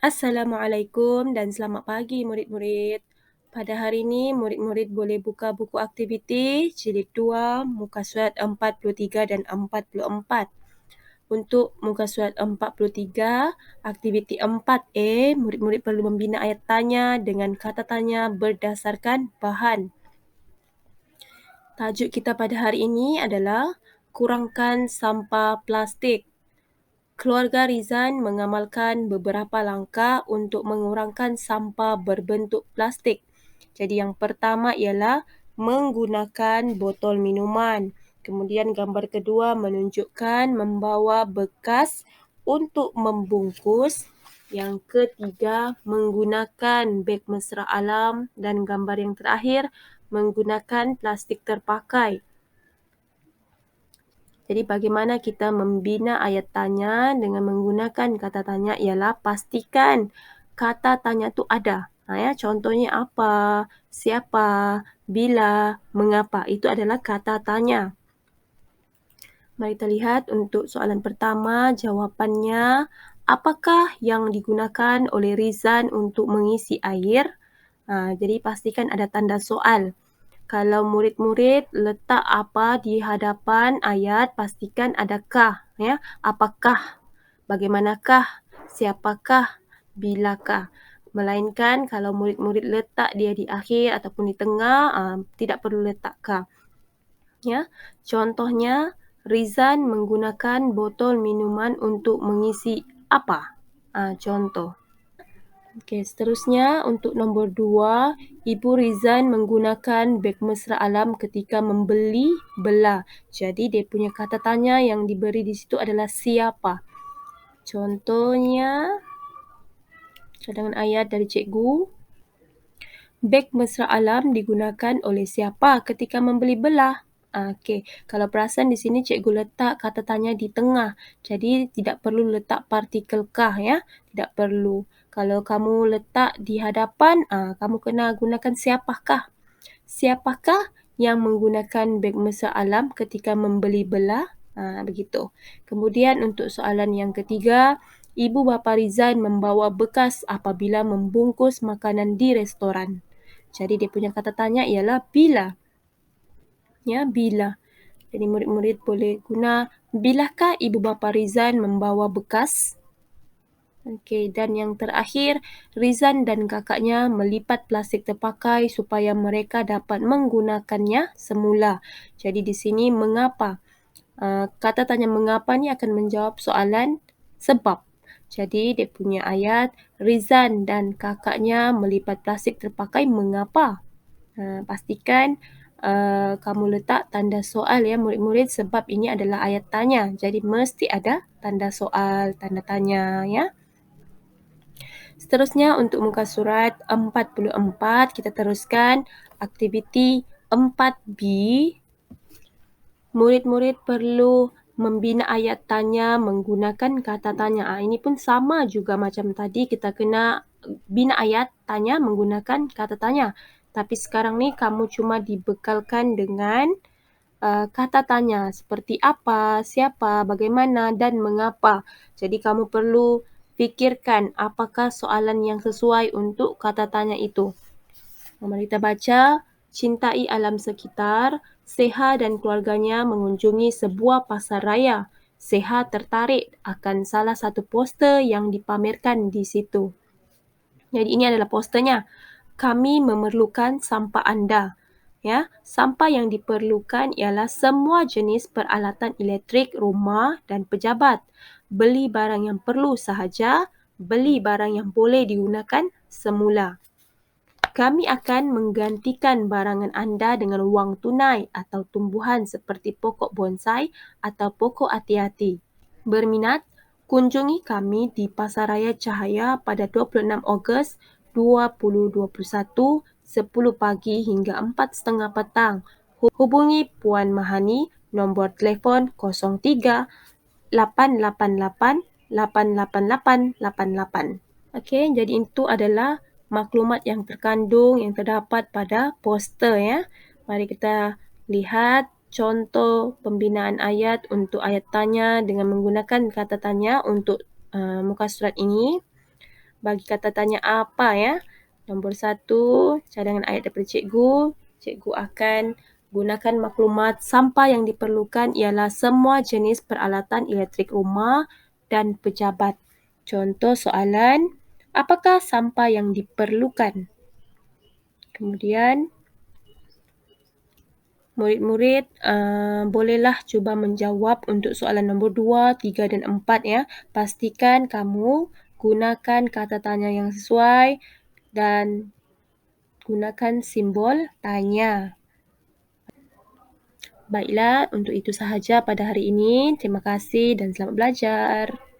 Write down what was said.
Assalamualaikum dan selamat pagi murid-murid. Pada hari ini murid-murid boleh buka buku aktiviti jilid 2 muka surat 43 dan 44. Untuk muka surat 43, aktiviti 4A, murid-murid perlu membina ayat tanya dengan kata tanya berdasarkan bahan. Tajuk kita pada hari ini adalah kurangkan sampah plastik. Keluarga Rizan mengamalkan beberapa langkah untuk mengurangkan sampah berbentuk plastik. Jadi yang pertama ialah menggunakan botol minuman. Kemudian gambar kedua menunjukkan membawa bekas untuk membungkus. Yang ketiga menggunakan beg mesra alam dan gambar yang terakhir menggunakan plastik terpakai. Jadi bagaimana kita membina ayat tanya dengan menggunakan kata tanya ialah pastikan kata tanya tu ada. Contohnya apa, siapa, bila, mengapa. Itu adalah kata tanya. Mari kita lihat untuk soalan pertama, jawapannya. Apakah yang digunakan oleh Rizan untuk mengisi air? Jadi pastikan ada tanda soal. Kalau murid-murid letak apa di hadapan ayat, pastikan ada kah, apakah, bagaimanakah, siapakah, bilakah. Melainkan kalau murid-murid letak dia di akhir ataupun di tengah, tidak perlu letak kah. Contohnya, Rizan menggunakan botol minuman untuk mengisi apa? Contoh. Okey, seterusnya untuk nombor 2, Ibu Rizan menggunakan beg mesra alam ketika membeli belah. Jadi dia punya kata tanya yang diberi di situ adalah siapa. Contohnya cadangan ayat dari cikgu. Beg mesra alam digunakan oleh siapa ketika membeli belah? Okey, kalau perasan di sini cikgu letak kata tanya di tengah. Jadi tidak perlu letak partikel kah, tidak perlu. Kalau kamu letak di hadapan, kamu kena gunakan siapakah. Siapakah yang menggunakan beg mesra alam ketika membeli belah? Begitu. Kemudian untuk soalan yang ketiga, Ibu bapa Rizan membawa bekas apabila membungkus makanan di restoran. Jadi dia punya kata tanya ialah bila. Bila. Jadi murid-murid boleh guna bilakah ibu bapa Rizan membawa bekas? Okey, dan yang terakhir, Rizan dan kakaknya melipat plastik terpakai supaya mereka dapat menggunakannya semula. Jadi di sini mengapa? Kata tanya mengapa ni akan menjawab soalan sebab. Jadi dia punya ayat, Rizan dan kakaknya melipat plastik terpakai mengapa? Pastikan kamu letak tanda soal murid-murid sebab ini adalah ayat tanya. Jadi mesti ada tanda soal, tanda tanya Seterusnya untuk muka surat 44, kita teruskan aktiviti 4B. Murid-murid perlu membina ayat tanya menggunakan kata tanya. Ini pun sama juga macam tadi, kita kena bina ayat tanya menggunakan kata tanya. Tapi sekarang ni kamu cuma dibekalkan dengan kata tanya seperti apa, siapa, bagaimana dan mengapa. Jadi kamu perlu fikirkan apakah soalan yang sesuai untuk kata tanya itu. Mari kita baca. Cintai alam sekitar, Seha dan keluarganya mengunjungi sebuah pasar raya. Seha tertarik akan salah satu poster yang dipamerkan di situ. Jadi ini adalah posternya. Kami memerlukan sampah anda. Sampah yang diperlukan ialah semua jenis peralatan elektrik rumah dan pejabat. Beli barang yang perlu sahaja, beli barang yang boleh digunakan semula. Kami akan menggantikan barangan anda dengan wang tunai atau tumbuhan seperti pokok bonsai atau pokok hati-hati. Berminat? Kunjungi kami di Pasaraya Cahaya pada 26 Ogos 2021, 10 pagi hingga 4.30 petang. Hubungi Puan Mahani, nombor telefon 03 888 88888. Okey, jadi itu adalah maklumat yang terkandung yang terdapat pada poster Mari kita lihat contoh pembinaan ayat untuk ayat tanya dengan menggunakan kata tanya untuk muka surat ini. bagi kata tanya apa ya. Nombor 1, cadangan ayat daripada cikgu. Cikgu akan gunakan maklumat sampah yang diperlukan ialah semua jenis peralatan elektrik rumah dan pejabat. Contoh soalan, apakah sampah yang diperlukan? Kemudian, murid-murid bolehlah cuba menjawab untuk soalan nombor 2, 3 dan 4 ya. Pastikan kamu gunakan kata tanya yang sesuai dan gunakan simbol tanya. Baiklah, untuk itu sahaja pada hari ini. Terima kasih dan selamat belajar.